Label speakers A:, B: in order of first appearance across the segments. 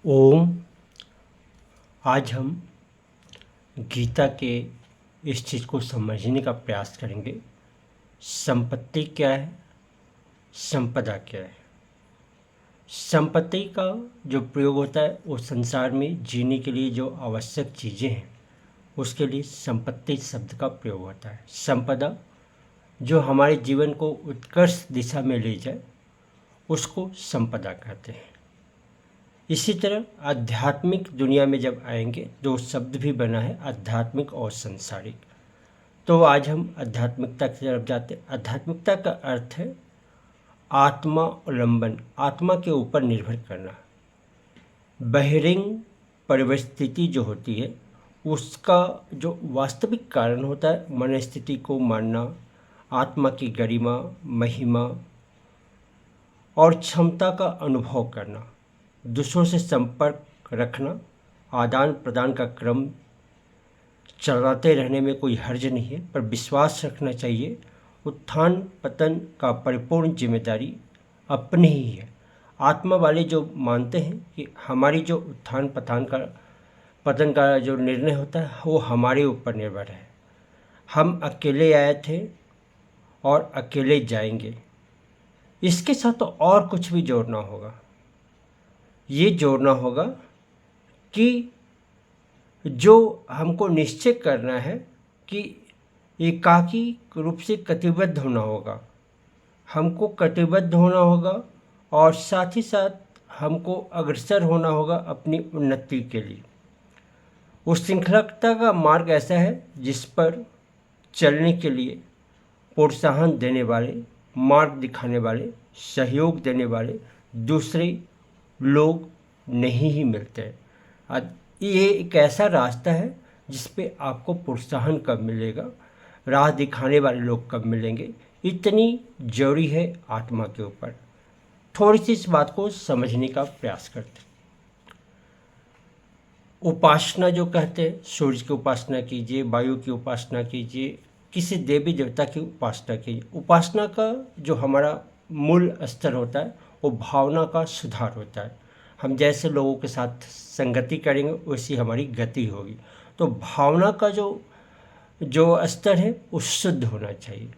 A: ओम। आज हम गीता के इस चीज़ को समझने का प्रयास करेंगे। संपत्ति क्या है, संपदा क्या है। संपत्ति का जो प्रयोग होता है वो संसार में जीने के लिए जो आवश्यक चीज़ें हैं उसके लिए संपत्ति शब्द का प्रयोग होता है। संपदा जो हमारे जीवन को उत्कर्ष दिशा में ले जाए उसको संपदा कहते हैं। इसी तरह आध्यात्मिक दुनिया में जब आएंगे दो शब्द भी बना है, आध्यात्मिक और सांसारिक। तो आज हम आध्यात्मिकता की तरफ जाते हैं। आध्यात्मिकता का अर्थ है आत्मा अवलंबन, आत्मा के ऊपर निर्भर करना। बहिरंग परिस्थिति जो होती है उसका जो वास्तविक कारण होता है मन स्थिति को मानना, आत्मा की गरिमा, महिमा और क्षमता का अनुभव करना, दूसरों से संपर्क रखना, आदान प्रदान का क्रम चलाते रहने में कोई हर्ज नहीं है, पर विश्वास रखना चाहिए उत्थान पतन का परिपूर्ण जिम्मेदारी अपनी ही है। आत्मा वाले जो मानते हैं कि हमारी जो उत्थान पतन का जो निर्णय होता है वो हमारे ऊपर निर्भर है। हम अकेले आए थे और अकेले जाएंगे। इसके साथ तो और कुछ भी जोड़ना होगा। ये जोड़ना होगा कि जो हमको निश्चय करना है कि एकाकी रूप से कटिबद्ध होना होगा, हमको कटिबद्ध होना होगा और साथ ही साथ हमको अग्रसर होना होगा अपनी उन्नति के लिए। उस श्रृंखलता का मार्ग ऐसा है जिस पर चलने के लिए प्रोत्साहन देने वाले, मार्ग दिखाने वाले, सहयोग देने वाले दूसरे लोग नहीं ही मिलते हैं। ये एक ऐसा रास्ता है जिस पे आपको प्रोत्साहन कब मिलेगा, राह दिखाने वाले लोग कब मिलेंगे, इतनी जरूरी है आत्मा के ऊपर। थोड़ी सी इस बात को समझने का प्रयास करते हैं। उपासना जो कहते हैं, सूर्य की उपासना कीजिए, वायु की उपासना कीजिए, किसी देवी देवता की उपासना कीजिए। उपासना का जो हमारा मूल स्तर होता है वो भावना का सुधार होता है। हम जैसे लोगों के साथ संगति करेंगे वैसी हमारी गति होगी। तो भावना का जो स्तर है वो शुद्ध होना चाहिए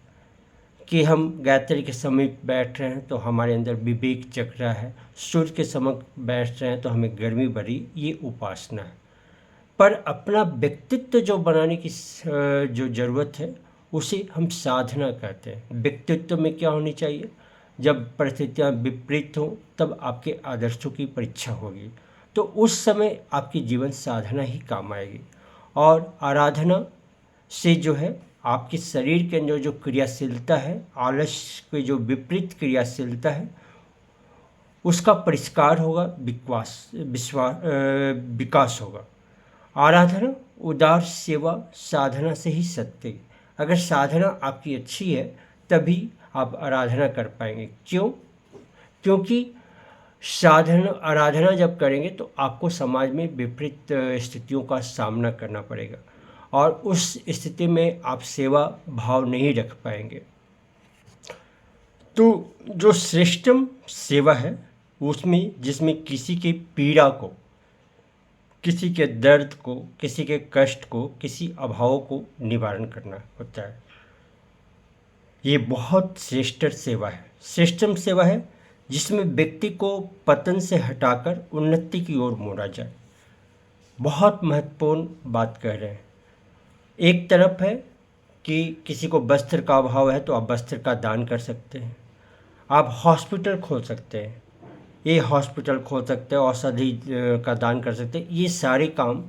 A: कि हम गायत्री के समीप बैठ रहे हैं तो हमारे अंदर विवेक जग रहा है, सूर्य के समक्ष बैठ रहे हैं तो हमें गर्मी भरी, ये उपासना है। पर अपना व्यक्तित्व जो बनाने की जो ज़रूरत है उसे हम साधना कहते हैं। व्यक्तित्व में क्या होनी चाहिए, जब परिस्थितियाँ विपरीत हों तब आपके आदर्शों की परीक्षा होगी, तो उस समय आपकी जीवन साधना ही काम आएगी। और आराधना से जो है आपके शरीर के अंदर जो क्रियाशीलता है, आलस्य की जो विपरीत क्रियाशीलता है उसका परिष्कार होगा, विकास होगा। आराधना उदार सेवा साधना से ही सकते हैं। अगर साधना आपकी अच्छी है तभी आप आराधना कर पाएंगे। क्यों? क्योंकि आराधना जब करेंगे तो आपको समाज में विपरीत स्थितियों का सामना करना पड़ेगा और उस स्थिति में आप सेवा भाव नहीं रख पाएंगे। तो जो श्रेष्ठतम सेवा है उसमें जिसमें किसी की पीड़ा को, किसी के दर्द को, किसी के कष्ट को, किसी अभाव को निवारण करना होता है। ये बहुत श्रेष्ठ सेवा है। श्रेष्ठतम सेवा है जिसमें व्यक्ति को पतन से हटाकर उन्नति की ओर मोड़ा जाए। बहुत महत्वपूर्ण बात कह रहे हैं। एक तरफ है कि किसी को वस्त्र का अभाव है तो आप वस्त्र का दान कर सकते हैं, आप हॉस्पिटल खोल सकते हैं, ये हॉस्पिटल खोल सकते हैं, औषधि का दान कर सकते हैं। ये सारे काम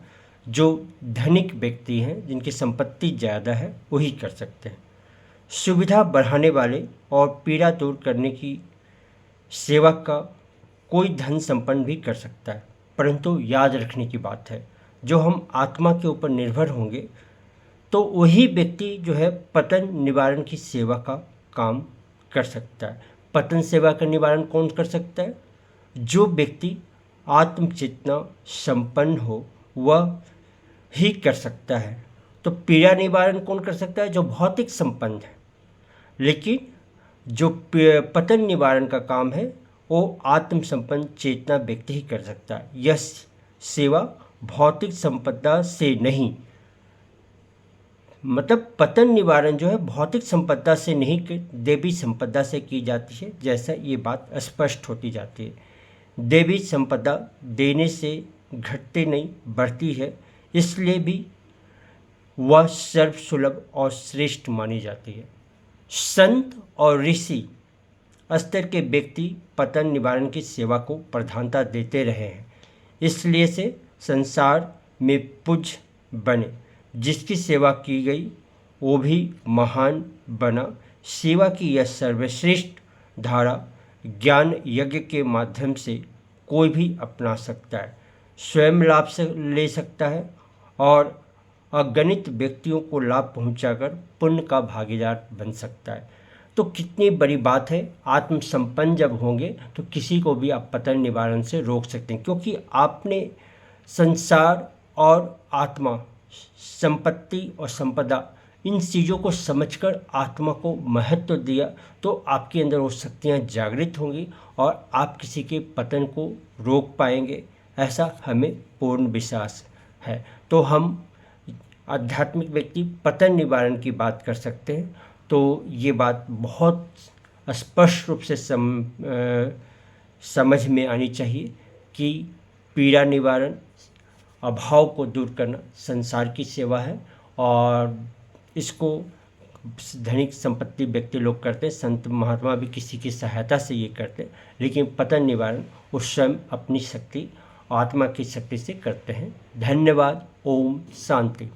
A: जो धनिक व्यक्ति हैं, जिनकी संपत्ति ज़्यादा है, वही कर सकते हैं। सुविधा बढ़ाने वाले और पीड़ा दूर करने की सेवा का कोई धन संपन्न भी कर सकता है, परंतु याद रखने की बात है जो हम आत्मा के ऊपर निर्भर होंगे तो वही व्यक्ति जो है पतन निवारण की सेवा का काम कर सकता है। पतन सेवा का निवारण कौन कर सकता है? जो व्यक्ति आत्मचेतना संपन्न हो वह ही कर सकता है। तो पीड़ा निवारण कौन कर सकता है? जो भौतिक संपन्न है। लेकिन जो पतन निवारण का काम है वो आत्मसंपन्न चेतना व्यक्ति ही कर सकता है। यह सेवा भौतिक संपदा से नहीं, मतलब पतन निवारण जो है भौतिक संपदा से नहीं देवी संपदा से की जाती है, जैसा ये बात स्पष्ट होती जाती है। देवी संपदा देने से घटती नहीं बढ़ती है, इसलिए भी वह सर्वसुलभ और श्रेष्ठ मानी जाती है। संत और ऋषि स्तर के व्यक्ति पतन निवारण की सेवा को प्रधानता देते रहे हैं, इसलिए से संसार में पूज्य बने। जिसकी सेवा की गई वो भी महान बना। सेवा की यह सर्वश्रेष्ठ धारा ज्ञान यज्ञ के माध्यम से कोई भी अपना सकता है, स्वयं लाभ से ले सकता है और अगणित व्यक्तियों को लाभ पहुंचाकर पुण्य का भागीदार बन सकता है। तो कितनी बड़ी बात है, आत्मसंपन्न जब होंगे तो किसी को भी आप पतन निवारण से रोक सकते हैं, क्योंकि आपने संसार और आत्मा, संपत्ति और संपदा, इन चीज़ों को समझकर आत्मा को महत्व दिया, तो आपके अंदर वो शक्तियाँ जागृत होंगी और आप किसी के पतन को रोक पाएंगे, ऐसा हमें पूर्ण विश्वास है। तो हम आध्यात्मिक व्यक्ति पतन निवारण की बात कर सकते हैं। तो ये बात बहुत स्पष्ट रूप से समझ में आनी चाहिए कि पीड़ा निवारण, अभाव को दूर करना संसार की सेवा है और इसको धनिक संपत्ति व्यक्ति लोग करते हैं, संत महात्मा भी किसी की सहायता से ये करते हैं, लेकिन पतन निवारण वो स्वयं अपनी शक्ति, आत्मा की शक्ति से करते हैं। धन्यवाद। ओम शांति।